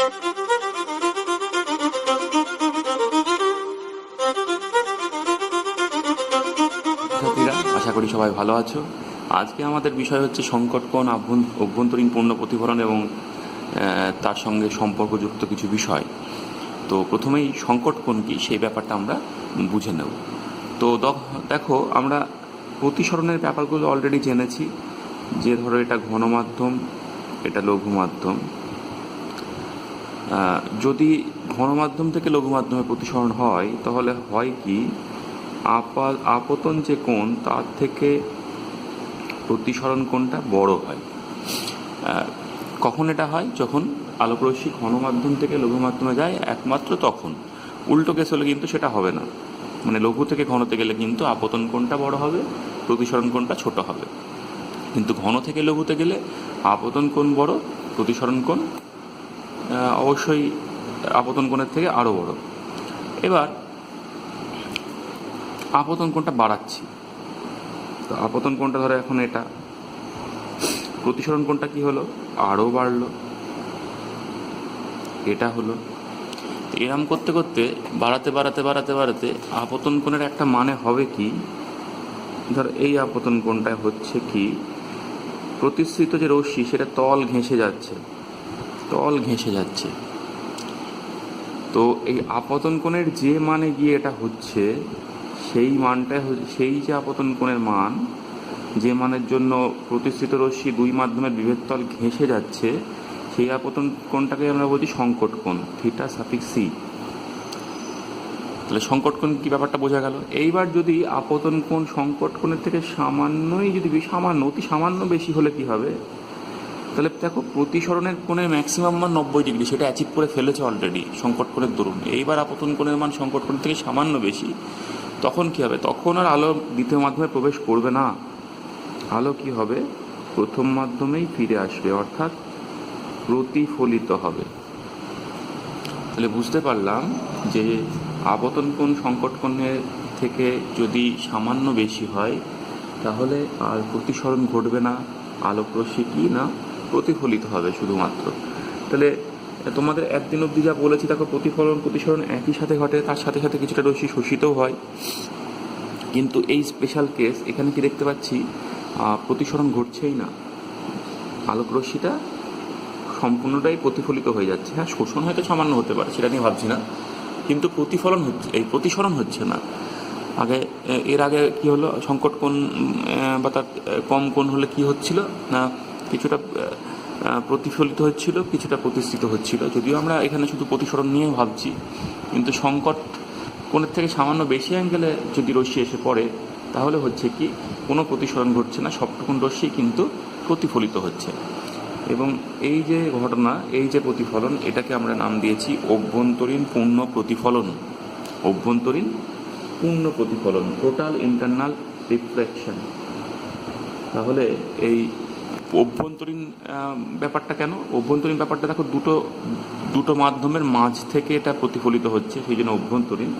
আশা করি সবাই ভালো আছো। আজকে আমাদের বিষয় হচ্ছে সংকট কোণ, অভ্যন্তরীণ পূর্ণ প্রতিফলন এবং তার সঙ্গে সম্পর্কযুক্ত কিছু বিষয়। তো প্রথমেই সংকট কোণ কী সেই ব্যাপারটা আমরা বুঝে নেব। তো দেখো, আমরা প্রতিসরণের ব্যাপারগুলো অলরেডি জেনেছি, যে ধরো এটা ঘন মাধ্যম, এটা লঘু মাধ্যম। যদি ঘন মাধ্যম থেকে লঘু মাধ্যমে প্রতিসরণ হয় তাহলে হয় কি, আপতন যে কোণ তার থেকে প্রতিসরণ কোণটা বড় হয়। কখন এটা হয়? যখন আলোকরশ্মি ঘন মাধ্যম থেকে লঘু মাধ্যমে যায়, একমাত্র তখন। উল্টো কেস হলে কিন্তু সেটা হবে না। মানে লঘু থেকে ঘনতে গেলে কিন্তু আপতন কোণটা বড় হবে, প্রতিসরণ কোণটা ছোট হবে। কিন্তু ঘন থেকে লঘুতে গেলে আপতন কোণ বড়, প্রতিসরণ কোণ অবশ্যই আপতন কোণের থেকে আরও বড়। এবার আপতন কোণটা বাড়াচ্ছি, তো আপতন কোণটা ধরো এখন এটা, প্রতিসরণ কোণটা কি হলো? আরও বাড়লো, এটা হলো। এরম করতে করতে বাড়াতে বাড়াতে বাড়াতে বাড়াতে আপতন কোণের একটা মানে হবে কি, ধর এই আপতন কোণটা হচ্ছে কি, প্রতিসৃত যে রশ্মি সেটা তল ঘেঁষে যাচ্ছে, তল ঘেঁষে যাচ্ছে। তো এই আপতন কোণের যে মানে গিয়ে এটা হচ্ছে, সেই মানটা সেই যে আপতন কোণের মান, যে মানের জন্য প্রতিসৃত রশ্মি দুই মাধ্যমের বিভেদ তল ঘেঁষে যাচ্ছে, সেই আপতন কোণটাকে আমরা বলছি সংকট কোণ, থিটা সাফিক্স সি। তাহলে সংকট কোণ কী, ব্যাপারটা বোঝা গেল। এইবার যদি আপতন কোণ সংকট কোণের থেকে সামান্যই যদি অতি সামান্য বেশি হলে কি হবে? তাহলে দেখো, প্রতিসরণের কোণের ম্যাক্সিমাম মান 90 ডিগ্রি, সেটা অ্যাচিভ করে ফেলেছে অলরেডি সংকট কোণের দরুন। এইবার আপতন কোণের মান সংকট কোণ থেকে সামান্য বেশি, তখন কি হবে? তখন আর আলো দ্বিতীয় মাধ্যমে প্রবেশ করবে না। আলো কি হবে? প্রথম মাধ্যমেই ফিরে আসবে, অর্থাৎ প্রতিফলিত হবে। তাহলে বুঝতে পারলাম যে আপতন কোণ সংকট কোণের থেকে যদি সামান্য বেশি হয় তাহলে আর প্রতিসরণ ঘটবে না, আলোকরশ্মি কি না প্রতিফলিত হবে শুধুমাত্র। তাহলে তোমাদের একদিন অবধি যা বলেছি, দেখো প্রতিসরণ একই সাথে ঘটে, তার সাথে সাথে কিছুটা রশ্মি শোষিতও হয়। কিন্তু এই স্পেশাল কেস, এখানে কি দেখতে পাচ্ছি, প্রতিসরণ ঘটছেই না, আলোকরশ্মিটা সম্পূর্ণটাই প্রতিফলিত হয়ে যাচ্ছে। হ্যাঁ, শোষণ হয়তো সামান্য হতে পারে, সেটা নিয়ে ভাবছি না, কিন্তু প্রতিসরণ হচ্ছে না। এর আগে কি হলো, সংকট কোণ বা তার কম কোণ হলে কি হচ্ছিল না, কিছুটা প্রতিফলিত হচ্ছিল, কিছুটা প্রতিসৃত হচ্ছিল। যদিও আমরা এখানে শুধু প্রতিসরণ নিয়ে ভাবছি, কিন্তু সংকট কোণের থেকে সামান্য বেশি অ্যাঙ্গেলে যদি রশ্মি এসে পড়ে তাহলে হচ্ছে কি, কোনো প্রতিসরণ ঘটছে না, সবটুকুন রশ্মি কিন্তু প্রতিফলিত হচ্ছে। এবং এই যে ঘটনা, এই যে প্রতিফলন, এটাকে আমরা নাম দিয়েছি অভ্যন্তরীণ পূর্ণ প্রতিফলন। অভ্যন্তরীণ পূর্ণ প্রতিফলন, টোটাল ইন্টারনাল রিফ্লেকশন। তাহলে এই অভ্যন্তরীণ ব্যাপারটা কেন? অভ্যন্তরীণ ব্যাপারটা দেখো, দুটো মাধ্যমের মাঝ থেকে এটা প্রতিফলিত হচ্ছে, সেই জন্য অভ্যন্তরীণ।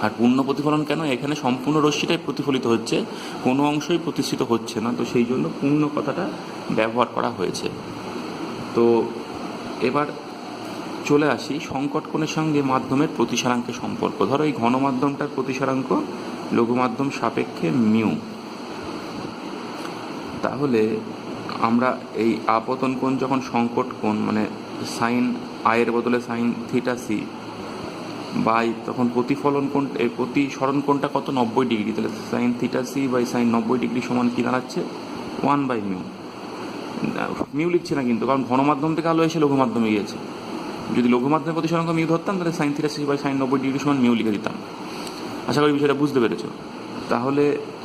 আর পূর্ণ প্রতিফলন কেন? এখানে সম্পূর্ণ রশ্মিটাই প্রতিফলিত হচ্ছে, কোনো অংশই প্রতিষ্ঠিত হচ্ছে না, তো সেই জন্য পূর্ণ কথাটা ব্যবহার করা হয়েছে। তো এবার চলে আসি সংকট কোণের সঙ্গে মাধ্যমের প্রতিসারাঙ্কের সম্পর্ক। ধরো এই ঘন মাধ্যমটার প্রতিসারাঙ্ক লঘু মাধ্যম সাপেক্ষে মিউ। তাহলে আমরা এই আপতন কোণ যখন সংকট কোণ, মানে সাইন আয়ের বদলে সাইন থিটা সি বাই, তখন প্রতিফলন কোণ, এই প্রতিসরণ কোণটা কত? 90 ডিগ্রি। তাহলে sine theta C by sine 90 degree সমান কি দাঁড়াচ্ছে? 1/μ। মিউ লিখছে না কিন্তু, কারণ ঘন মাধ্যম থেকে আলো এসে লঘু মাধ্যমে গিয়েছে। যদি লঘু মাধ্যমে প্রতিসরাঙ্ক মিউ ধরতাম তাহলে sine theta C by sine 90 degree সমান মিউ লিখে দিতাম। আশা করি বিষয়টা বুঝতে পেরেছ। তাহলে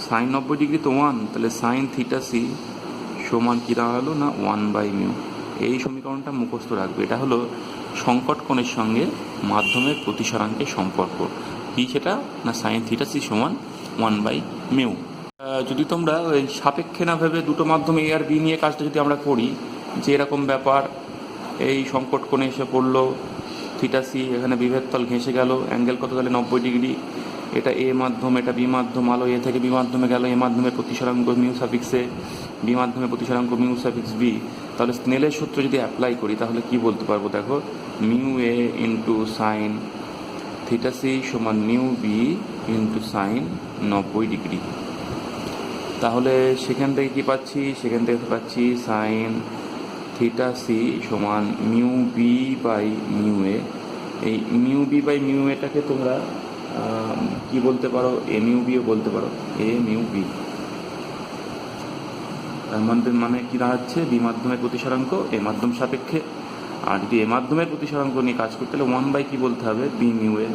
সাইন 90 ডিগ্রি তো 1, তাহলে সাইন থিটা সি সমান কী দাঁড়ালো না 1/μ। এই সমীকরণটা মুখস্থ রাখবে। এটা হলো সংকট কোণের সঙ্গে মাধ্যমের প্রতিসরাঙ্কের সম্পর্ক। কি সেটা? না সাইন থিটা সি সমান 1/μ। যদি তোমরা ওই সাপেক্ষে না ভেবে দুটো মাধ্যমে এ আর বি নিয়ে কাজটা যদি আমরা করি, যে এরকম ব্যাপার, এই সংকট কোণে এসে পড়লো থিটা সি, এখানে বিভেদ তল ঘেঁষে গেল, অ্যাঙ্গেল কত? তাহলে 90 ডিগ্রি। এটা এ মাধ্যম, এটা বি মাধ্যম, আলো এ থেকে বি মাধ্যমে গেল, এ মাধ্যমে প্রতিসরাঙ্ক মিউ সাফিক্স এ, বি মাধ্যমে প্রতিসরাঙ্ক মিউ সাফিক্স বি। তাহলে স্নেলের সূত্র যদি অ্যাপ্লাই করি তাহলে কি বলতে পারবো, দেখো mu A into sine theta C সমান মিউ বি ইন্টু সাইন 90°। তাহলে সেখান থেকে কি পাচ্ছি, সেখান থেকে পাচ্ছি সাইন থিটা সি সমান mu B by mu A. এই মিউ বি বাই মিউ এটাকে তোমরা কি বলতে পারো, এ মিউ বিও বলতে পারো, এ মিউ বি। মানে কি দাঁড়াচ্ছে, বি মাধ্যমের প্রতিসরাঙ্ক এ মাধ্যম সাপেক্ষে। আর যদি এ মাধ্যমের প্রতিসরাঙ্ক নিয়ে কাজ করতে হলে 1/, কি বলতে হবে, বি মিউ এ।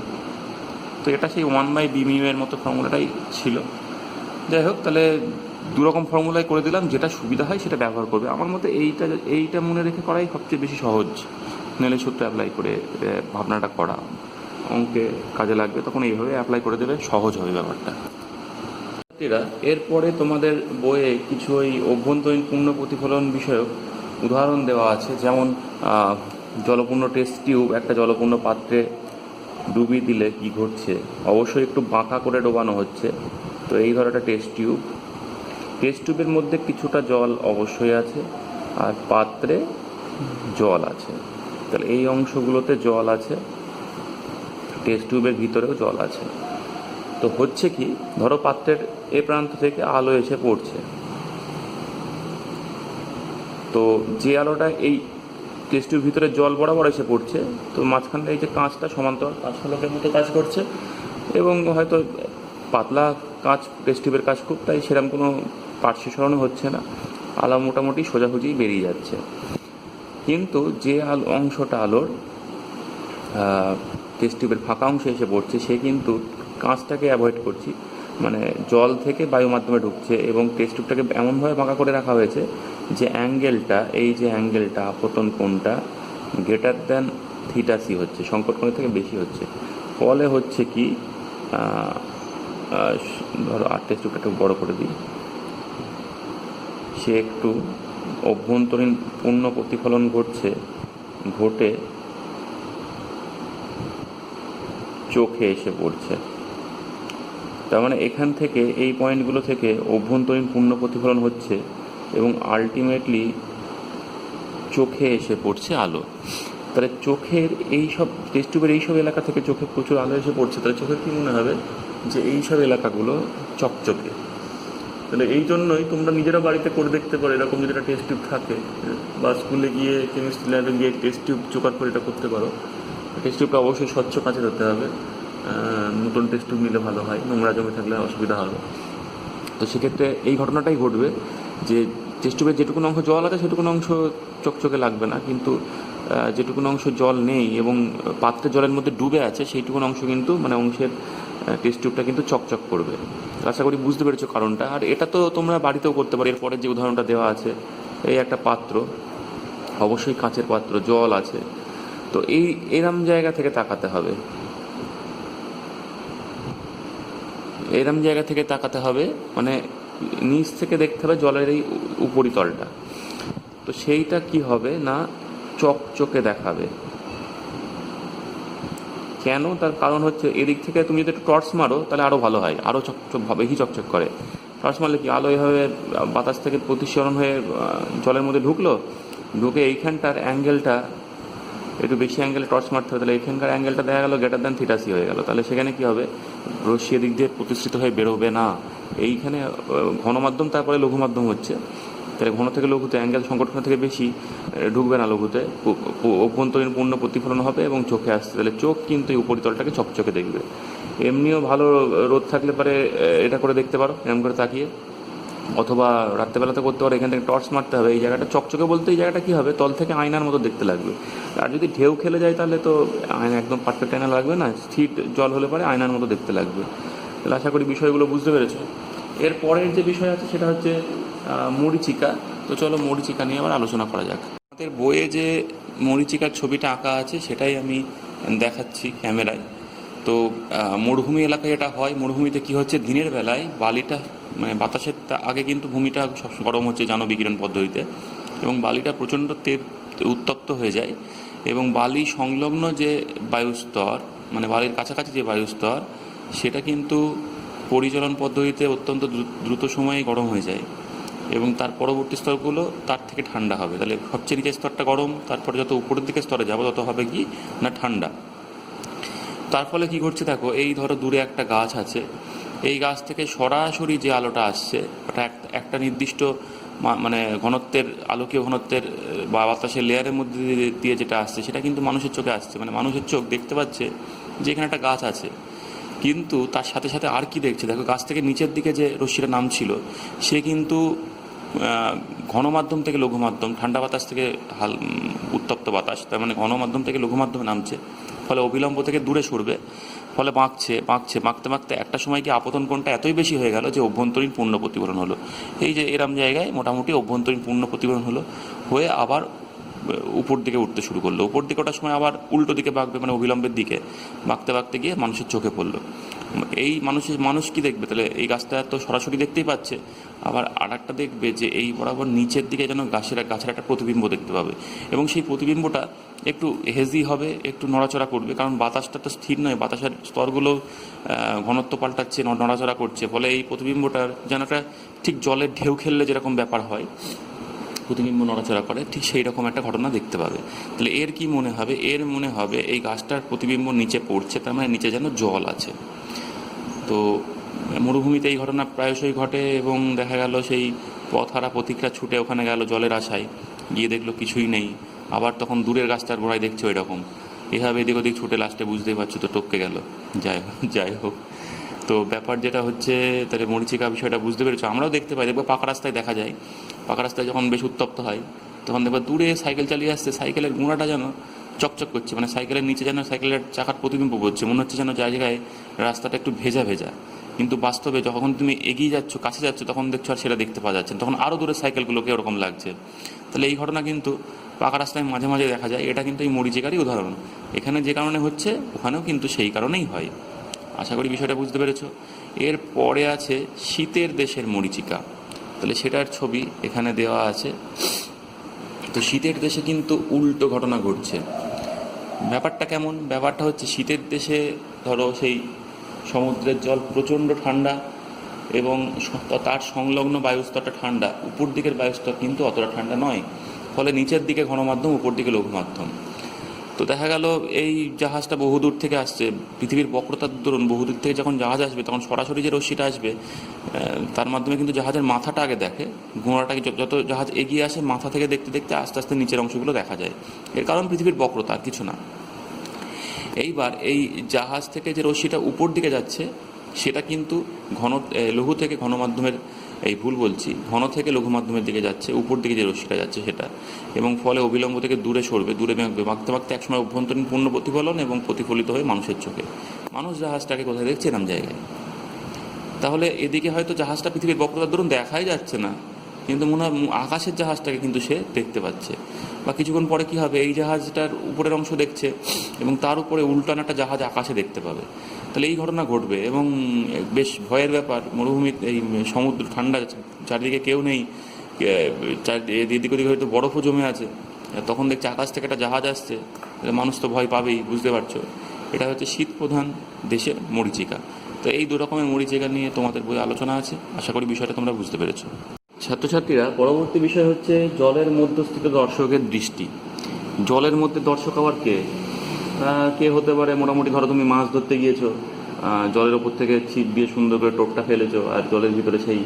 তো এটা সেই 1/, বি মিউ এর মতো ফর্মুলাটাই ছিল। যাই হোক, তাহলে দুরকম ফর্মুলায় করে দিলাম, যেটা সুবিধা হয় সেটা ব্যবহার করবে। আমার মতে এইটা মনে রেখে করাই সবচেয়ে বেশি সহজ। স্নেলের সূত্র অ্যাপ্লাই করে ভাবনাটা করা অঙ্কে কাজে লাগবে, তখন এইভাবে অ্যাপ্লাই করে দেবে, সহজ হবে ব্যাপারটা। এরপরে তোমাদের বইয়ে কিছু ওই অভ্যন্তরীণ পূর্ণ প্রতিফলন বিষয়ক উদাহরণ দেওয়া আছে। যেমন জলপূর্ণ টেস্ট টিউব একটা জলপূর্ণ পাত্রে ডুবিয়ে দিলে কি ঘটছে, অবশ্যই একটু বাঁকা করে ডোবানো হচ্ছে। তো এই ধর একটা টেস্ট টিউবের মধ্যে কিছুটা জল অবশ্যই আছে, আর পাত্রে জল আছে। তাহলে এই অংশগুলোতে জল আছে, টেস্ট টিউবের ভিতরেও জল আছে। তো হচ্ছে কি, ধরো পাত্রের এ প্রান্ত থেকে আলো এসে পড়ছে, তো যে আলোটা এই টেস্ট টিউবের ভিতরে জল বরাবর এসে পড়ছে, তো মাঝখানটা এই যে কাঁচটা সমান্তরাল কাঁচ ফলকের মতো কাজ করছে, এবং হয়তো পাতলা কাঁচ টেস্ট টিউবের কাজ খুব, তাই সেরকম কোনো পার্শ্ব সরণ হচ্ছে না, আলো মোটামুটি সোজাসুজি বেরিয়ে যাচ্ছে। কিন্তু যে অংশটা আলোর টেস্ট টিউবের ফাঁকা অংশে এসে পড়ছে, সে কিন্তু কাঁচটাকে অ্যাভয়েড করছি, মানে জল থেকে বায়ু মাধ্যমে ঢুকছে, এবং টেস্ট টিউবটাকে এমনভাবে বাঁকা করে রাখা হয়েছে যে অ্যাঙ্গেলটা, এই যে অ্যাঙ্গেলটা, আপতন কোণটা গ্রেটার দ্যান থিটা সি হচ্ছে, সংকট কোণের থেকে বেশি হচ্ছে। ফলে হচ্ছে কি, ধরো আর টেস্ট টিউবটা একটু বড় করে দিই, সে একটু অভ্যন্তরীণ পূর্ণ প্রতিফলন ঘটে চোখে এসে পড়ছে। তার মানে এখান থেকে, এই পয়েন্টগুলো থেকে অভ্যন্তরীণ পূর্ণ প্রতিফলন হচ্ছে, এবং আলটিমেটলি চোখে এসে পড়ছে আলো। তাহলে চোখের এই সব টেস্ট টিউবের এইসব এলাকা থেকে চোখে প্রচুর আলো এসে পড়ছে, তাহলে চোখের কী মনে হবে, যে এইসব এলাকাগুলো চকচকে। তাহলে এই জন্যই তোমরা নিজেরা বাড়িতে করে দেখতে পারো, এরকম যদি একটা টেস্ট টিউব থাকে, বা স্কুলে গিয়ে কেমিস্ট্রি ল্যাবে গিয়ে টেস্ট টিউব জোগাড় করে এটা করতে পারো। টেস্ট টিউবটা অবশ্যই স্বচ্ছ কাঁচের হতে হবে, নতুন টেস্ট টিউব নিলে ভালো হয়, নোংরা জমে থাকলে অসুবিধা হবে। তো সেক্ষেত্রে এই ঘটনাটাই ঘটবে যে টেস্ট টিউবের যেটুকুন অংশ জল আছে সেটুকুন অংশ চকচকে লাগবে না, কিন্তু যেটুকুন অংশ জল নেই এবং পাত্রের জলের মধ্যে ডুবে আছে, সেইটুকুন অংশ কিন্তু, মানে অংশের টেস্ট টিউবটা কিন্তু চকচক করবে। আশা করি বুঝতে পেরেছো কারণটা। আর এটা তো তোমরা বাড়িতেও করতে পারো। এরপরের যে উদাহরণটা দেওয়া আছে, এই একটা পাত্র, অবশ্যই কাঁচের পাত্র, জল আছে, তো এরম জায়গা থেকে তাকাতে হবে, এরম জায়গা থেকে তাকাতে হবে, মানে নিচ থেকে দেখতে হবে জলের এই উপরিতলটা। তো সেইটা কি হবে না, চকচকে দেখাবে। কেন, তার কারণ হচ্ছে এদিক থেকে তুমি যদি একটু টর্চ মারো তাহলে আরও ভালো হয়, আরও চকচক বেশি চকচক করে। টর্চ মারলে কি, আলো এভাবে বাতাস থেকে প্রতিসরণ হয়ে জলের মধ্যে ঢুকে এইখানটার অ্যাঙ্গেলটা একটু বেশি অ্যাঙ্গেলে টর্চ মারতে হবে, তাহলে এখানকার অ্যাঙ্গেলটা দেখা গেলো গ্রেটার দ্যান থিটা সি হয়ে গেল। তাহলে সেখানে কি হবে, রশ্মি এদিক দিয়ে প্রতিষ্ঠিত হয়ে বেরোবে না। এইখানে ঘন মাধ্যম, তারপরে লঘু মাধ্যম হচ্ছে, তাহলে ঘন থেকে লঘুতে অ্যাঙ্গেল সংকটন থেকে বেশি ঢুকবে না লঘুতে, অভ্যন্তরীণ পূর্ণ প্রতিফলন হবে এবং চোখে আসছে। তাহলে চোখ কিন্তু এই উপরিতলটাকে চকচকে দেখবে। এমনিও ভালো রোদ থাকলে পরে এটা করে দেখতে পারো, এরকম করে তাকিয়ে, অথবা রাত্রেবেলাতে করতে পারো। এখান থেকে টর্চ মারতে হবে, এই জায়গাটা চকচকে বলতে এই জায়গাটা কী হবে, তল থেকে আয়নার মতো দেখতে লাগবে। আর যদি ঢেউ খেলে যায় তাহলে তো আয়না একদম পারফেক্ট আয়না লাগবে না, স্থির জল হলে পরে আয়নার মতো দেখতে লাগবে। তাহলে আশা করি বিষয়গুলো বুঝতে পেরেছো। এর পরের যে বিষয় আছে সেটা হচ্ছে মরীচিকা। তো চলো মরীচিকা নিয়ে আবার আলোচনা করা যাক। আমাদের বইয়ে যে মরীচিকার ছবিটা আঁকা আছে সেটাই আমি দেখাচ্ছি ক্যামেরায়। তো মরুভূমি এলাকায় এটা হয়। মরুভূমিতে কি হচ্ছে, দিনের বেলায় বালিটা, মানে বাতাসের আগে কিন্তু ভূমিটা সব গরম হচ্ছে জানো বিকিরণ পদ্ধতিতে, এবং বালিটা প্রচণ্ড উত্তপ্ত হয়ে যায়, এবং বালি সংলগ্ন যে বায়ুস্তর, মানে বালির কাছাকাছি যে বায়ুস্তর, সেটা কিন্তু পরিচলন পদ্ধতিতে অত্যন্ত দ্রুত সময়ে গরম হয়ে যায়। এবং তার পরবর্তী স্তরগুলো তার থেকে ঠান্ডা হবে। তাহলে সবচেয়ে নিচের স্তরটা গরম, তারপরে যত উপরের দিকে স্তরে যাবো তত হবে কি না ঠান্ডা। তার ফলে কি ঘটছে দেখো, এই ধরো দূরে একটা গাছ আছে, এই গাছ থেকে সরাসরি যে আলোটা আসছে ওটা একটা নির্দিষ্ট মানে ঘনত্বের, আলোকীয় ঘনত্বের বা বাতাসের লেয়ারের মধ্যে দিয়ে যেটা আসছে সেটা কিন্তু মানুষের চোখে আসছে। মানে মানুষের চোখ দেখতে পাচ্ছে যে এখানে একটা গাছ আছে, কিন্তু তার সাথে সাথে আর কি দেখছে দেখো, গাছ থেকে নিচের দিকে যে রশ্মিটা নামছিল সে কিন্তু ঘনমাধ্যম থেকে লঘু মাধ্যম, ঠান্ডা বাতাস থেকে উত্তপ্ত বাতাস, তার মানে ঘনমাধ্যম থেকে লঘু মাধ্যমে নামছে, ফলে অবিলম্ব থেকে দূরে সরবে, ফলে মাখতে মাখতে একটা সময় কি আপতন কোণটা এতই বেশি হয়ে গেল যে অভ্যন্তরীণ পূর্ণ প্রতিফলন হলো। এই যে এরম জায়গায় মোটামুটি অভ্যন্তরীণ পূর্ণ প্রতিফলন হলো, হয়ে আবার উপর দিকে উঠতে শুরু করলো। উপর দিকে ওঠার সময় আবার উল্টো দিকে বাঁকবে, মানে অবিলম্বের দিকে বাঁকতে গিয়ে মানুষের চোখে পড়লো। এই মানুষ কি দেখবে তাহলে, এই গাছটা তো সরাসরি দেখতেই পাচ্ছে, আবার আর একটা দেখবে যে এই বরাবর নিচের দিকে যেন গাছের একটা প্রতিবিম্ব দেখতে পাবে, এবং সেই প্রতিবিম্বটা একটু হেজি হবে, একটু নড়াচড়া করবে, কারণ বাতাসটা তো স্থির নয়, বাতাসের স্তরগুলো ঘনত্ব পাল্টাচ্ছে, নড়াচড়া করছে, ফলে এই প্রতিবিম্বটার যেন একটা ঠিক জলের ঢেউ খেললে যেরকম ব্যাপার হয় প্রতিবিম্ব নড়াচড়া করে, ঠিক সেই রকম একটা ঘটনা দেখতে পাবে। তাহলে এর কি মনে হবে, এর মনে হবে এই গাছটার প্রতিবিম্ব নিচে পড়ছে, তার মানে নিচে যেন জল আছে। তো মরুভূমিতে এই ঘটনা প্রায়শই ঘটে, এবং দেখা গেল সেই পথহারা পথিকরা ছুটে ওখানে গেল জলের আশায়, গিয়ে দেখলো কিছুই নেই, আবার তখন দূরের গাছটার গোড়ায় দেখছে ওই রকম, এভাবে এদিক ওদিক ছুটে লাস্টে বুঝতেই পারছো তো টপকে গেল। যাই হোক, তো ব্যাপার যেটা হচ্ছে, তাহলে মরীচিকা বিষয়টা বুঝতে পেরেছো। আমরাও দেখতে পাই, দেখবো পাকা রাস্তায় দেখা যায়, পাকা রাস্তায় যখন বেশ উত্তপ্ত হয় তখন দেখবো দূরে সাইকেল চালিয়ে আসছে, সাইকেলের গোড়াটা যেন চকচক করছে, মানে সাইকেলের নিচে যেন সাইকেলের চাকার প্রতিবিম্ব পড়ছে, মনে হচ্ছে যেন জায়গায় রাস্তাটা একটু ভেজা ভেজা, কিন্তু বাস্তবে যখন তুমি এগিয়ে যাচ্ছ, কাছে যাচ্ছ, তখন দেখছো আর সেটা দেখতে পাওয়া যাচ্ছে, তখন আরও দূরের সাইকেলগুলোকে ওরকম লাগছে। তাহলে এই ঘটনা কিন্তু পাকা রাস্তায় মাঝে মাঝে দেখা যায়, এটা কিন্তু এই মরীচিকারই উদাহরণ। এখানে যে কারণে হচ্ছে ওখানেও কিন্তু সেই কারণেই হয়। আশা করি বিষয়টা বুঝতে পেরেছো। এর পরে আছে শীতের দেশের মরীচিকা, তাহলে সেটার ছবি এখানে দেওয়া আছে। তো শীতের দেশে কিন্তু উল্টো ঘটনা ঘটছে। ব্যাপারটা কেমন, ব্যাপারটা হচ্ছে শীতের দেশে ধরো সেই সমুদ্রের জল প্রচণ্ড ঠান্ডা, এবং তার সংলগ্ন বায়ুস্তরটা ঠান্ডা, উপর দিকের বায়ুস্তর কিন্তু অতটা ঠান্ডা নয়, ফলে নিচের দিকে ঘনমাধ্যম, উপর দিকে লঘু মাধ্যম। তো দেখা গেল এই জাহাজটা বহুদূর থেকে আসছে, পৃথিবীর বক্রতার দরুন বহুদূর থেকে যখন জাহাজ আসবে তখন সরাসরি যে রশ্মিটা আসবে তার মাধ্যমে কিন্তু জাহাজের মাথাটা আগে দেখে, ঘোড়াটাকে যত জাহাজ এগিয়ে আসে মাথা থেকে দেখতে দেখতে আস্তে আস্তে নিচের অংশগুলো দেখা যায়। এর কারণ পৃথিবীর বক্রতা, আর কিছু না। এইবার এই জাহাজ থেকে যে রশ্মিটা উপর দিকে যাচ্ছে সেটা কিন্তু লঘু থেকে ঘনমাধ্যমের, ঘন থেকে লঘু মাধ্যমের দিকে যাচ্ছে, উপর দিকে যে রশ্মিটা যাচ্ছে সেটা, এবং ফলে অবিলম্ব থেকে দূরে সরবে, দূরে মাখতে একসময় অভ্যন্তরীণ পূর্ণ প্রতিফলন এবং প্রতিফলিত হয়ে মানুষের চোখে, মানুষ জাহাজটাকে কোথায় দেখছে এরম জায়গায়। তাহলে এদিকে হয়তো জাহাজটা পৃথিবীর বক্রতার দরুন দেখাই যাচ্ছে না, কিন্তু মনে হয় আকাশের জাহাজটাকে কিন্তু সে দেখতে পাচ্ছে। বা কিছুক্ষণ পরে কি হবে, এই জাহাজটার উপরের অংশ দেখছে এবং তার উপরে উল্টানো একটা জাহাজ আকাশে দেখতে পাবে। তাহলে এই ঘটনা ঘটবে, এবং বেশ ভয়ের ব্যাপার। মরুভূমির এই সমুদ্র ঠান্ডা, চারিদিকে কেউ নেই, এদিক ওদিকে হয়তো বরফও জমে আছে, তখন দেখছে আকাশ থেকে একটা জাহাজ আসছে, তাহলে মানুষ তো ভয় পাবেই, বুঝতে পারছো। এটা হচ্ছে শীত প্রধান দেশের মরীচিকা। তো এই দু রকমের মরীচিকা নিয়ে তোমাদের বই আলোচনা আছে, আশা করি বিষয়টা তোমরা বুঝতে পেরেছো। ছাত্রছাত্রীরা, পরবর্তী বিষয় হচ্ছে জলের মধ্যস্থিত দর্শকের দৃষ্টি। জলের মধ্যে দর্শক আবার কে হতে পারে? মোটামুটি ধরো তুমি মাছ ধরতে গিয়েছো, জলের ওপর থেকে ছিপ দিয়ে সুন্দর করে টোপটা ফেলেছো, আর জলের ভিতরে সেই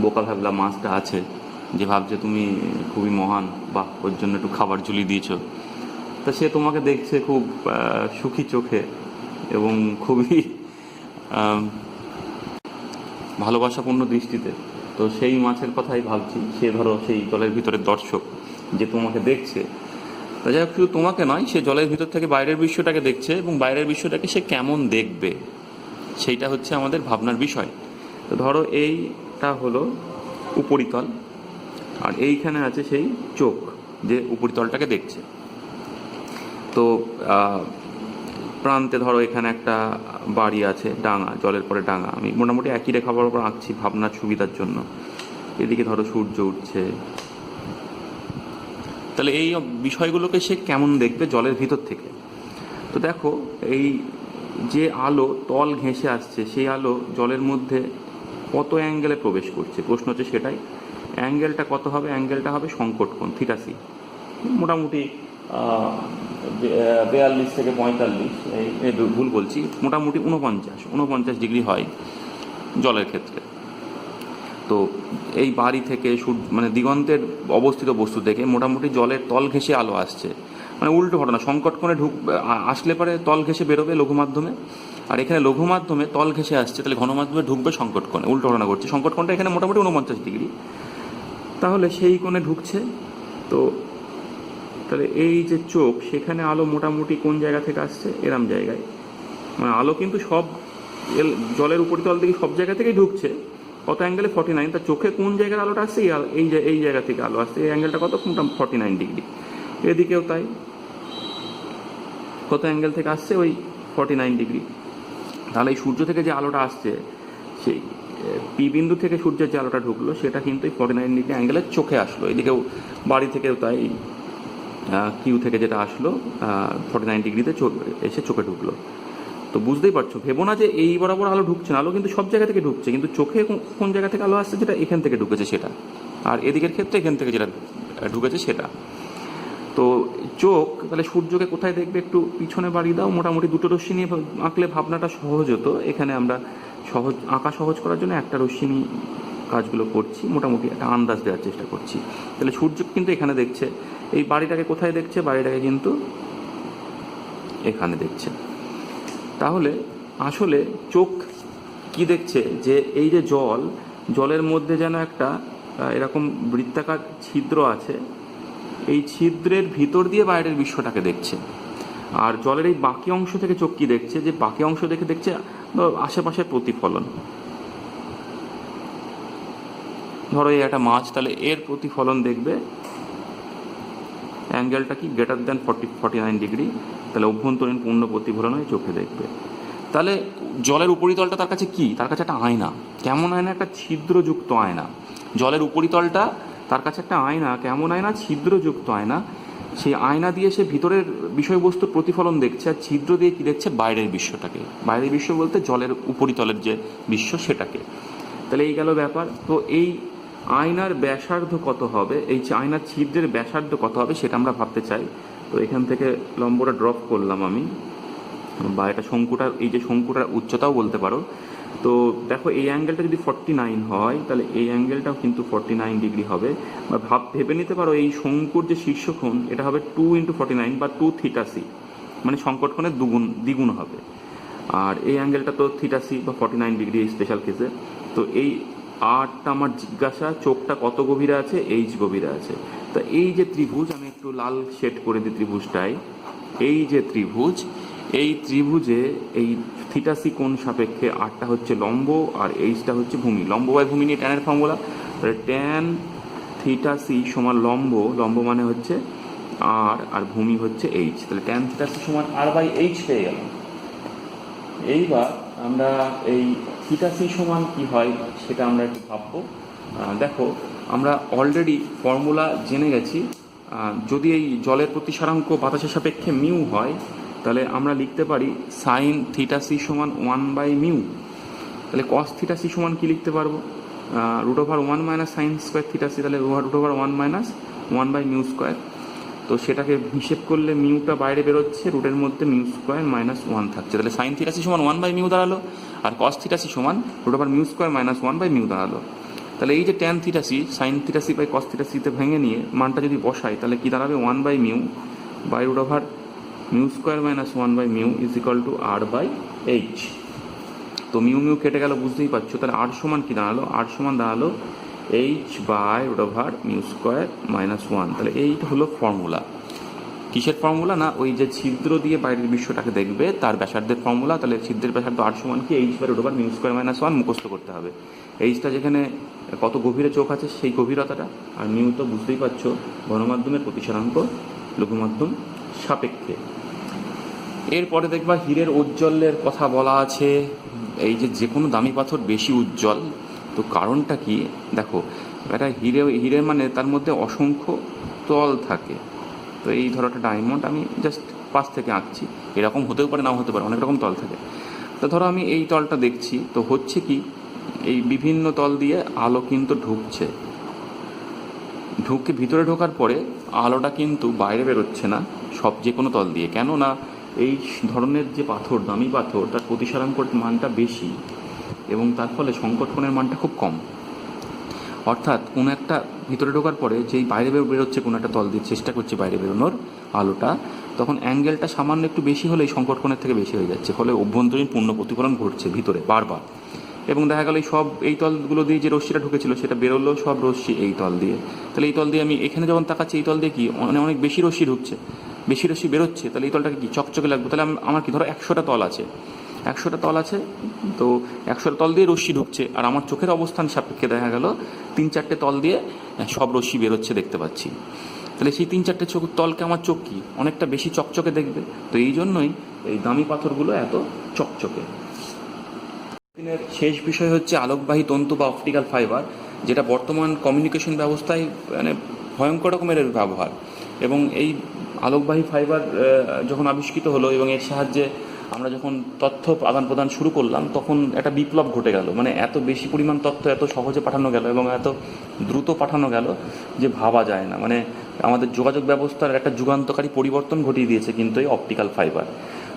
বোকা ভাবলা মাছটা আছে, যে ভাবছে তুমি খুবই মহান, বা ওর জন্য একটু খাবার ঝুলি দিয়েছো। তা সে তোমাকে দেখছে খুব সুখী চোখে এবং খুবই ভালোবাসাপূর্ণ দৃষ্টিতে। তো সেই মাছের কথাই ভাবছি, সে ধরো সেই জলের ভিতরের দর্শক যে তোমাকে দেখছে। তা যাই হোক, শুধু তোমাকে নয়, সে জলের ভিতর থেকে বাইরের বিশ্বটাকে দেখছে, এবং বাইরের বিশ্বটাকে সে কেমন দেখবে সেইটা হচ্ছে আমাদের ভাবনার বিষয়। তো ধরো এইটা হলো উপরিতল, আর এইখানে আছে সেই চোখ যে উপরিতলটাকে দেখছে। তো প্রান্তে ধরো এখানে একটা বাড়ি আছে, ডাঙা, জলের পরে ডাঙা। আমি মোটামুটি একই রেখার উপর আঁকছি ভাবনার সুবিধার জন্য। এদিকে ধরো সূর্য উঠছে। তাহলে এই বিষয়গুলোকে সে কেমন দেখবে জলের ভিতর থেকে? তো দেখো, এই যে আলো তল ঘেঁষে আসছে, সেই আলো জলের মধ্যে কত অ্যাঙ্গেলে প্রবেশ করছে, প্রশ্ন হচ্ছে সেটাই। অ্যাঙ্গেলটা কত হবে? অ্যাঙ্গেলটা হবে সংকট কোণ থিটা সি, মোটামুটি 42 থেকে 45, ভুল বলছি, মোটামুটি 49 ডিগ্রি হয় জলের ক্ষেত্রে। তো এই বাড়ি থেকে মানে দিগন্তের অবস্থিত বস্তু থেকে মোটামুটি জলের তল ঘেঁষে আলো আসছে, মানে উল্টো ঘটনা, সংকট কোণে আসলে পরে তল ঘেঁষে বেরোবে লঘু মাধ্যমে, আর এখানে লঘু মাধ্যমে তল ঘেঁষে আসছে, তাহলে ঘন মাধ্যমে ঢুকবে সংকট কোণে, উল্টো ঘটনা করছে। সংকট কোণটা এখানে মোটামুটি 49 ডিগ্রি, তাহলে সেই কোণে ঢুকছে। তো তাহলে এই যে চোখ, সেখানে আলো মোটামুটি কোন জায়গা থেকে আসছে? এরম জায়গায়, মানে আলো কিন্তু সব জলের উপরিতল থেকে সব জায়গা থেকেই ঢুকছে। কত অ্যাঙ্গেলে? 49। তার চোখে কোন জায়গার আলোটা আসছে? এই জায়গা থেকে আলো আসছে। এই অ্যাঙ্গেলটা কত? 49 ডিগ্রি। এদিকেও তাই, কত অ্যাঙ্গেল থেকে আসছে? ওই 49 ডিগ্রি। তাহলে এই সূর্য থেকে যে আলোটা আসছে, সেই পি বিন্দু থেকে সূর্যের যে আলোটা ঢুকলো, সেটা কিন্তু এই 49 ডিগ্রি অ্যাঙ্গেলের চোখে আসলো। এদিকেও বাড়ি থেকেও তাই, কিউ থেকে যেটা আসলো 49 ডিগ্রিতে এসে চোখে ঢুকলো। তো বুঝতেই পারছো, ভেবো না যে এই বরাবর আলো ঢুকছে না, আলো কিন্তু সব জায়গা থেকে ঢুকছে, কিন্তু চোখে কোন জায়গা থেকে আলো আসছে? যেটা এখান থেকে ঢুকেছে সেটা, আর এদিকের ক্ষেত্রে এখান থেকে যেটা ঢুকেছে সেটা। তো চোখ তাহলে সূর্যকে কোথায় দেখবে? একটু পিছনে বাড়ি দাও, মোটামুটি দুটো রশ্মি নিয়ে আঁকলে ভাবনাটা সহজ হতো। এখানে আমরা আঁকা সহজ করার জন্য একটা রশ্মি নিয়ে কাজগুলো করছি, মোটামুটি একটা আন্দাজ দেওয়ার চেষ্টা করছি। তাহলে সূর্য কিন্তু এখানে দেখছে, এই বাড়িটাকে কোথায় দেখছে? বাড়িটাকে কিন্তু এখানে দেখছে। তাহলে আসলে চোখ কি দেখছে? যে এই যে জলের মধ্যে যেন একটা এরকম বৃত্তাকার ছিদ্র আছে, এই ছিদ্রের ভিতর দিয়ে বাইরের বিশ্বটাকে দেখছে। আর জলের এই বাকি অংশ থেকে চোখ কি দেখছে? যে বাকি অংশ দেখছে আশেপাশের প্রতিফলন। ধরো এই একটা মাছ, তাহলে এর প্রতিফলন দেখবে, অ্যাঙ্গেলটা কি? গ্রেটার দ্যান 49 ডিগ্রি, তাহলে অভ্যন্তরীণ পূর্ণ প্রতিফলন হয়ে চোখে দেখবে। তাহলে জলের উপরিতলটা তার কাছে কি? তার কাছে একটা আয়না। কেমন আয়না? একটা ছিদ্রযুক্ত আয়না। জলের উপরিতলটা তার কাছে একটা আয়না। কেমন আয়না? ছিদ্রযুক্ত আয়না। সেই আয়না দিয়ে সে ভিতরের বিষয়বস্তুর প্রতিফলন দেখছে, আর ছিদ্র দিয়ে কি দেখছে? বাইরের বিশ্বটাকে। বাইরের বিশ্ব বলতে জলের উপরিতলের যে বিশ্ব সেটাকে। তাহলে এই গেল ব্যাপার। তো এই আয়নার ব্যাসার্ধ কত হবে? এই আয়নার ছিদ্রের ব্যাসার্ধ কত হবে সেটা আমরা ভাবতে চাই। তো এখান থেকে লম্বটা ড্রপ করলাম আমি, বা এটা শঙ্কুটার, এই যে শঙ্কুটার উচ্চতাও বলতে পারো। তো দেখো, এই অ্যাঙ্গেলটা যদি 49 হয়, তাহলে এই অ্যাঙ্গেলটাও কিন্তু 49 ডিগ্রি হবে। বা ভেবে নিতে পারো এই শঙ্কুর যে শীর্ষকোণ, এটা হবে 2 × 49 বা 2 θc, মানে সংকট কোণের দ্বিগুণ হবে। আর এই অ্যাঙ্গেলটা তো θc বা 49 ডিগ্রি স্পেশাল কেসে। তো এই আরটা আমার জিজ্ঞাসা, চোখটা কত গভীরে আছে? এইচ গভীরে আছে। তা এই যে ত্রিভুজ, আমি একটু লাল শেড করে দিই ত্রিভুজটাই, এই যে ত্রিভুজ, এই ত্রিভুজে এই θc কোণ সাপেক্ষে আরটা হচ্ছে লম্ব আর এইচটা হচ্ছে ভূমি। লম্ব বাই ভূমি নিয়ে ট্যানের ফর্মুলা, তাহলে ট্যান θc সমান লম্ব মানে হচ্ছে আর ভূমি হচ্ছে এইচ। তাহলে ট্যান θc সমান r/h পেয়ে গেলাম। এইবার আমরা এই θc সমান কি হয় সেটা আমরা একটু ভাববো। দেখো, আমরা অলরেডি ফর্মুলা জেনে গেছি। যদি এই জলের প্রতিসারাঙ্ক বাতাসের সাপেক্ষে মিউ হয়, তাহলে আমরা লিখতে পারি সাইন θc সমান 1/μ। তাহলে কস θc সমান কি লিখতে পারবো? √1 - sin স্কোয়ার θc, তাহলে √1 - 1/μ²। তো সেটাকে হিসেব করলে মিউটা বাইরে বেরোচ্ছে, রুটের মধ্যে μ² - 1 থাকছে। তাহলে সাইন θc সমান 1/μ দাঁড়ালো, আর কস θc সমান √μ² - 1/μ দাঁড়ালো। তাহলে এই যে tan θc, sine θc by cos θc-তে ভেঙে নিয়ে মানটা যদি বসাই, তাহলে কি দাঁড়াবে? 1/μ by √μ² - 1/μ is equal to r/h। তো মিউ কেটে গেল, বুঝতেই পারছো। তাহলে আর সমান কি দাঁড়ালো? আর সমান দাঁড়ালো h বাই √μ² - 1। তাহলে এইটা হলো ফর্মুলা। কিসের ফর্মুলা? না, ওই যে ছিদ্র দিয়ে বাইরের বিশ্বটাকে দেখবে তার ব্যাসার্ধের ফর্মুলা। তাহলে ছিদ্রের ব্যাসার্ধ আর সমান কি? h বাই √μ² - 1 মুখস্থ করতে হবে। এইচটা যেখানে কত গভীরে চোখ আছে সেই গভীরতাটা, আর মিউ তো বুঝতেই পারছো ঘনমাধ্যমের প্রতিসারাঙ্ক লঘুমাধ্যম সাপেক্ষে। এরপরে দেখবা হীরের ঔজ্জ্বল্যের কথা বলা আছে। এই যে কোনো দামি পাথর বেশি উজ্জ্বল, তো কারণটা কি? দেখো, এটা হিরে মানে তার মধ্যে অসংখ্য তল থাকে। তো এই ধরো একটা ডায়মন্ড, আমি জাস্ট পাশ থেকে আঁকছি, এরকম হতেও পারে নাও হতে পারে, অনেক রকম তল থাকে। তো ধরো আমি এই তলটা দেখছি, তো হচ্ছে কি, এই বিভিন্ন তল দিয়ে আলো কিন্তু ঢুকছে, ঢুকে ভিতরে ঢোকার পরে আলোটা কিন্তু বাইরে বেরোচ্ছে না সব যে কোনো তল দিয়ে, কেননা এই ধরনের যে পাথর, দামি পাথর, তার প্রতিসারাঙ্কর মানটা বেশি এবং তার ফলে সংকট কোণের মানটা খুব কম। অর্থাৎ কোনো একটা ভিতরে ঢোকার পরে যেই বাইরে বেরোচ্ছে কোনো একটা তল দিয়ে চেষ্টা করছে বাইরে বেরোনোর আলোটা, তখন অ্যাঙ্গেলটা সামান্য একটু বেশি হলে এই সংকট কোণের থেকে বেশি হয়ে যাচ্ছে, ফলে অভ্যন্তরীণ পূর্ণ প্রতিফলন ঘটছে ভিতরে বারবার। এবং দেখা গেল এই তলগুলো দিয়ে যে রশ্মিটা ঢুকেছিল সেটা বেরোলো সব রশ্মি এই তল দিয়ে। তাহলে এই তল দিয়ে আমি এখানে যখন তাকাচ্ছি এই তল দিয়ে কি অনেক বেশি রশ্মি ঢুকছে, বেশি রশ্মি বেরোচ্ছে, তাহলে এই তলটাকে কি চকচকে লাগবে। তাহলে আমার কি ধরো 100টা তল আছে, 100টা তল আছে, তো 100টা তল দিয়ে রশ্মি ঢুকছে, আর আমার চোখের অবস্থান সাপেক্ষে দেখা গেল 3-4টে তল দিয়ে সব রশ্মি বেরোচ্ছে দেখতে পাচ্ছি। তাহলে সেই 3-4টে তলকে আমার চোখ কি অনেকটা বেশি চকচকে দেখবে। তো এই জন্যই এই দামি পাথরগুলো এত চকচকে। দিনের শেষ বিষয় হচ্ছে আলোকবাহী তন্তু বা অপটিক্যাল ফাইবার, যেটা বর্তমান কমিউনিকেশন ব্যবস্থায় মানে ভয়ঙ্কর রকমের ব্যবহার। এবং এই আলোকবাহী ফাইবার যখন আবিষ্কৃত হলো এবং এর সাহায্যে আমরা যখন তথ্য আদান প্রদান শুরু করলাম, তখন একটা বিপ্লব ঘটে গেল। মানে এত বেশি পরিমাণ তথ্য এত সহজে পাঠানো গেল এবং এত দ্রুত পাঠানো গেল যে ভাবা যায় না। মানে আমাদের যোগাযোগ ব্যবস্থার একটা যুগান্তকারী পরিবর্তন ঘটিয়ে দিয়েছে কিন্তু এই অপটিক্যাল ফাইবার।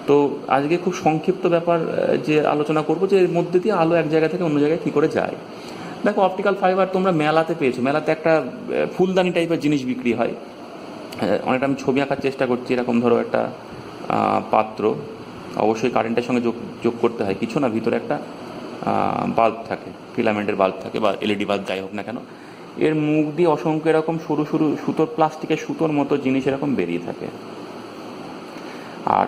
তো আজকে খুব সংক্ষিপ্ত ব্যাপার যে আলোচনা করব, যে এর মধ্যে দিয়ে আলো এক জায়গা থেকে অন্য জায়গায় কী করে যায়। দেখো, অপটিক্যাল ফাইবার তোমরা মেলাতে পেয়েছো, মেলাতে একটা ফুলদানি টাইপের জিনিস বিক্রি হয়। অনেকটা আমি ছবি আঁকার চেষ্টা করছি, এরকম ধরো একটা পাত্র, অবশ্যই কারেন্টের সঙ্গে যোগ করতে হয়, কিছু না, ভিতরে একটা বাল্ব থাকে, ফিলামেন্টের বাল্ব থাকে বা এলইডি বাল্ব যাই হোক না কেন, এর মুখ দিয়ে অসংখ্য এরকম সরু সরু সুতোর, প্লাস্টিকের সুতোর মতো জিনিস এরকম বেরিয়ে থাকে। আর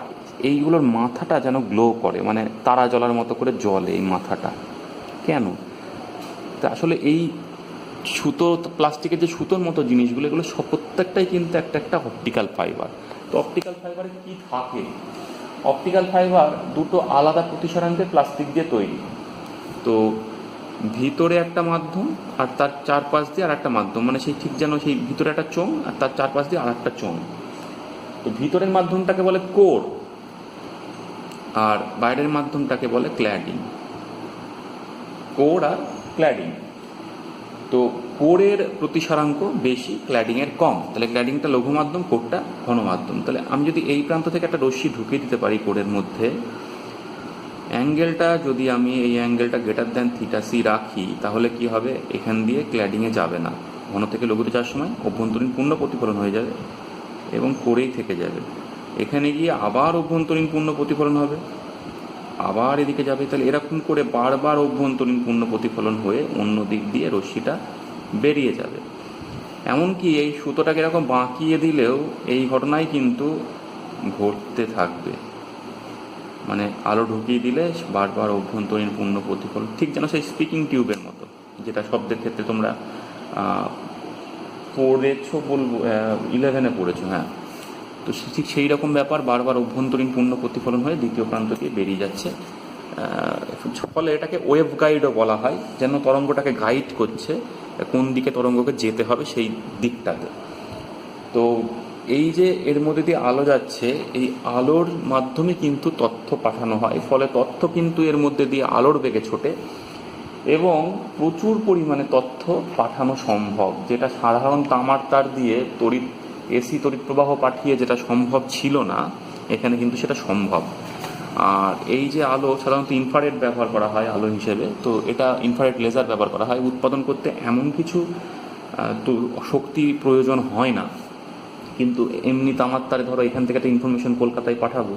এইগুলোর মাথাটা যেন গ্লো করে, মানে তারা জ্বলার মতো করে জ্বলে এই মাথাটা। কেন? তা আসলে এই সুতো, প্লাস্টিকের যে সুতোর মতো জিনিসগুলো, এগুলো সব প্রত্যেকটাই কিন্তু একটা অপটিক্যাল ফাইবার। তো অপটিক্যাল ফাইবারে কী থাকে? অপটিক্যাল ফাইবার দুটো আলাদা প্রতিসরাঙ্কের প্লাস্টিক দিয়ে তৈরি। তো ভিতরে একটা মাধ্যম আর তার চারপাশ দিয়ে আর একটা মাধ্যম, মানে সেই ঠিক যেন সেই ভিতরে একটা চোঙ আর তার চারপাশ দিয়ে আর একটা চোঙ। তো ভিতরের মাধ্যমটাকে বলে কোর আর বাইরের মাধ্যমটাকে বলে ক্ল্যাডিং। কোর আর ক্ল্যাডিং। তো কোরের প্রতিসারাঙ্ক বেশি, ক্ল্যাডিংয়ের কম। তাহলে ক্ল্যাডিংটা লঘু মাধ্যম, কোরটা ঘন মাধ্যম। তাহলে আমি যদি এই প্রান্ত থেকে একটা রশ্মি ঢুকিয়ে দিতে পারি কোরের মধ্যে, অ্যাঙ্গেলটা যদি আমি এই অ্যাঙ্গেলটা θc রাখি, তাহলে কি হবে? এখান দিয়ে ক্ল্যাডিংয়ে যাবে না, ঘন থেকে লঘুতে যাওয়ার সময় অভ্যন্তরীণ পূর্ণ প্রতিফলন হয়ে যাবে এবং কোরেই থেকে যাবে। এখানে গিয়ে আবার অভ্যন্তরীণ পূর্ণ প্রতিফলন হবে, আবার এদিকে যাবে। তাহলে এরকম করে বারবার অভ্যন্তরীণ পূর্ণ প্রতিফলন হয়ে অন্য দিক দিয়ে রশ্মিটা বেরিয়ে যাবে। এমনকি এই সুতোটাকে এরকম বাঁকিয়ে দিলেও এই ঘটনাই কিন্তু ঘটতে থাকবে। মানে আলো ঢুকিয়ে দিলে বারবার অভ্যন্তরীণ পূর্ণ প্রতিফলন, ঠিক যেন সেই স্পিকিং টিউবের মতো, যেটা শব্দের ক্ষেত্রে তোমরা পড়েছো, বলবো 11-এ পড়েছো, হ্যাঁ। তো ঠিক সেই রকম ব্যাপার, বারবার অভ্যন্তরীণ পূর্ণ প্রতিফলন হয়ে দ্বিতীয় প্রান্ত দিয়ে বেরিয়ে যাচ্ছে। ফলে এটাকে ওয়েভ গাইডও বলা হয়, যেন তরঙ্গটাকে গাইড করছে কোন দিকে তরঙ্গকে যেতে হবে সেই দিকটাতে। তো এই যে এর মধ্যে দিয়ে আলো যাচ্ছে, এই আলোর মাধ্যমে কিন্তু তথ্য পাঠানো হয়, ফলে তথ্য কিন্তু এর মধ্যে দিয়ে আলোর বেগে ছোটে এবং প্রচুর পরিমাণে তথ্য পাঠানো সম্ভব, যেটা সাধারণ তামার তার দিয়ে এসি তড়িৎ প্রবাহ পাঠিয়ে যেটা সম্ভব ছিল না, এখানে কিন্তু সেটা সম্ভব। আর এই যে আলো সাধারণত ইনফ্রারেড ব্যবহার করা হয় আলো হিসেবে, তো এটা ইনফ্রারেড লেজার ব্যবহার করা হয় উৎপাদন করতে। এমন কিছু তো শক্তি প্রয়োজন হয় না, কিন্তু এমনি তামার তারে ধরো এখান থেকে একটা ইনফরমেশন কলকাতায় পাঠাবো,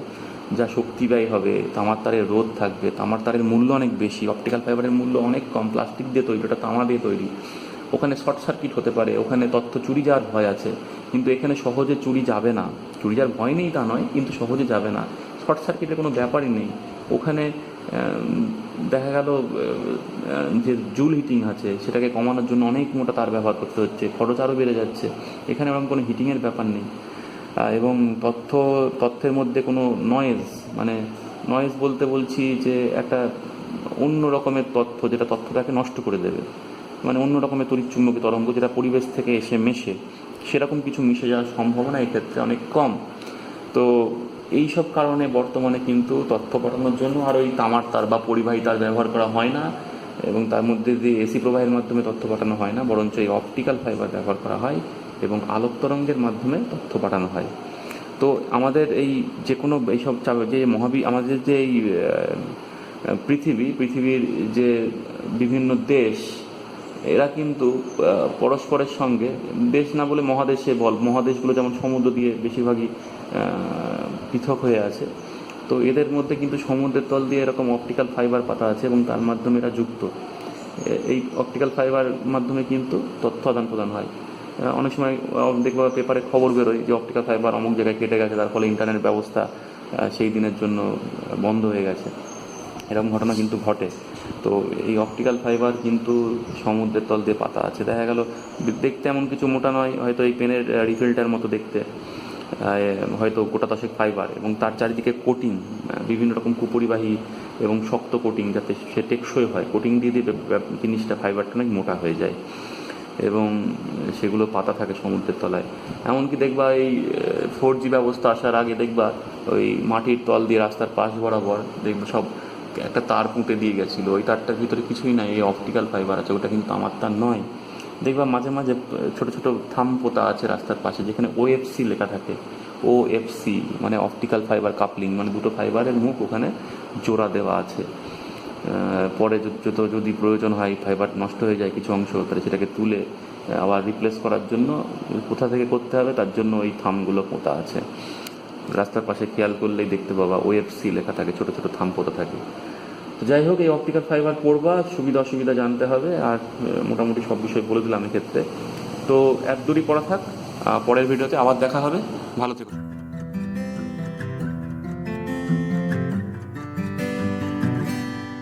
যা শক্তি ব্যয় হবে, তামার তারের রোধ থাকবে, তামার তারের মূল্য অনেক বেশি, অপটিক্যাল ফাইবারের মূল্য অনেক কম, প্লাস্টিক দিয়ে তৈরি, ওটা তামা দিয়ে তৈরি। ওখানে শর্ট সার্কিট হতে পারে, ওখানে তথ্য চুরি যাওয়ার ভয় আছে, কিন্তু এখানে সহজে চুরি যাবে না। চুরি যাওয়ার ভয় নেই তা নয়, কিন্তু সহজে যাবে না, শর্ট সার্কিটের কোনো ব্যাপারই নেই। ওখানে দেখা গেল যে জুল হিটিং আছে, সেটাকে কমানোর জন্য অনেক মোটা তার ব্যবহার করতে হচ্ছে, খরচ আরও বেড়ে যাচ্ছে। এখানে এরকম কোনো হিটিংয়ের ব্যাপার নেই। এবং তথ্যের মধ্যে কোনো নয়েজ বলতে বলছি যে একটা অন্য রকমের তথ্য, যেটা তথ্যটাকে নষ্ট করে দেবে, মানে অন্য রকমের তড়িৎচুম্বকী তরঙ্গ যেটা পরিবেশ থেকে এসে মেশে, সেরকম কিছু মিশে যাওয়ার সম্ভাবনা এক্ষেত্রে অনেক কম। তো এই সব কারণে বর্তমানে কিন্তু তথ্য পাঠানোর জন্য আর ওই তামার তার বা পরিবাহী তার ব্যবহার করা হয় না, এবং তার মধ্যে দিয়ে এসি প্রবাহের মাধ্যমে তথ্য পাঠানো হয় না, বরঞ্চ এই অপটিক্যাল ফাইবার ব্যবহার করা হয় এবং আলোক তরঙ্গের মাধ্যমে তথ্য পাঠানো হয়। তো আমাদের এই যে কোনো এইসব যে আমাদের যে এই পৃথিবীর যে বিভিন্ন দেশ, এরা কিন্তু পরস্পরের সঙ্গে, দেশ না বলে মহাদেশগুলো যেমন সমুদ্র দিয়ে বেশিরভাগই পৃথক হয়ে আছে, তো এদের মধ্যে কিন্তু সমুদ্রের তল দিয়ে এরকম অপটিক্যাল ফাইবার পাতা আছে এবং তার মাধ্যমে এরা যুক্ত। এই অপটিক্যাল ফাইবার মাধ্যমে কিন্তু তথ্য আদান প্রদান হয়। অনেক সময় দেখবা পেপারে খবর বেরোয় যে অপটিক্যাল ফাইবার অমুক জায়গায় কেটে গেছে, তার ফলে ইন্টারনেট ব্যবস্থা সেই দিনের জন্য বন্ধ হয়ে গেছে, এরকম ঘটনা কিন্তু ঘটে। তো এই অপটিক্যাল ফাইবার কিন্তু সমুদ্রের তল দিয়ে পাতা আছে। দেখা গেল দেখতে এমন কিছু মোটা নয়, হয়তো এই পেনের রিফিলটার মতো দেখতে, হয়তো গোটা দশেক ফাইবার, এবং তার চারিদিকে কোটিং, বিভিন্ন রকম কুপরিবাহী এবং শক্ত কোটিং, যাতে সে টেকসই হয়। কোটিং দিয়ে দিয়ে জিনিসটা ফাইবারটা অনেক মোটা হয়ে যায় এবং সেগুলো পাতা থাকে সমুদ্রের তলায়। এমনকি দেখবা এই 4G ব্যবস্থা আসার আগে দেখবা ওই মাটির তল দিয়ে রাস্তার পাশ বরাবর দেখবা সব একটা তার পুঁতে দিয়ে গেছিলো, ওই তারটার ভিতরে কিছুই নাই, এই অপটিক্যাল ফাইবার আছে, ওটা কিন্তু আমার তার নয়। দেখবা মাঝে মাঝে ছোট ছোট থাম পোতা আছে রাস্তার পাশে, যেখানে OFC লেখা থাকে। OFC মানে অপটিক্যাল ফাইবার কাপলিং, মানে দুটো ফাইবারের মুখ ওখানে জোড়া দেওয়া আছে। পরে যদি প্রয়োজন হয়, ফাইবার নষ্ট হয়ে যায় কিছু অংশ, তাহলে সেটাকে তুলে আবার রিপ্লেস করার জন্য কোথা থেকে করতে হবে, তার জন্য ওই থামগুলো পোতা আছে। রাস্তার পাশে খেয়াল করলেই দেখতে পাবা OFC লেখা থাকে, ছোট ছোট থাম পোতা থাকে। তো যাই হোক, এই অপটিক্যাল ফাইবার পড়বা, সুবিধা অসুবিধা জানতে হবে, আর মোটামুটি সব বিষয় বলে দিলাম এক্ষেত্রে। তো এক দূরই পড়া থাক, পরের ভিডিওতে আবার দেখা হবে, ভালো থেকো।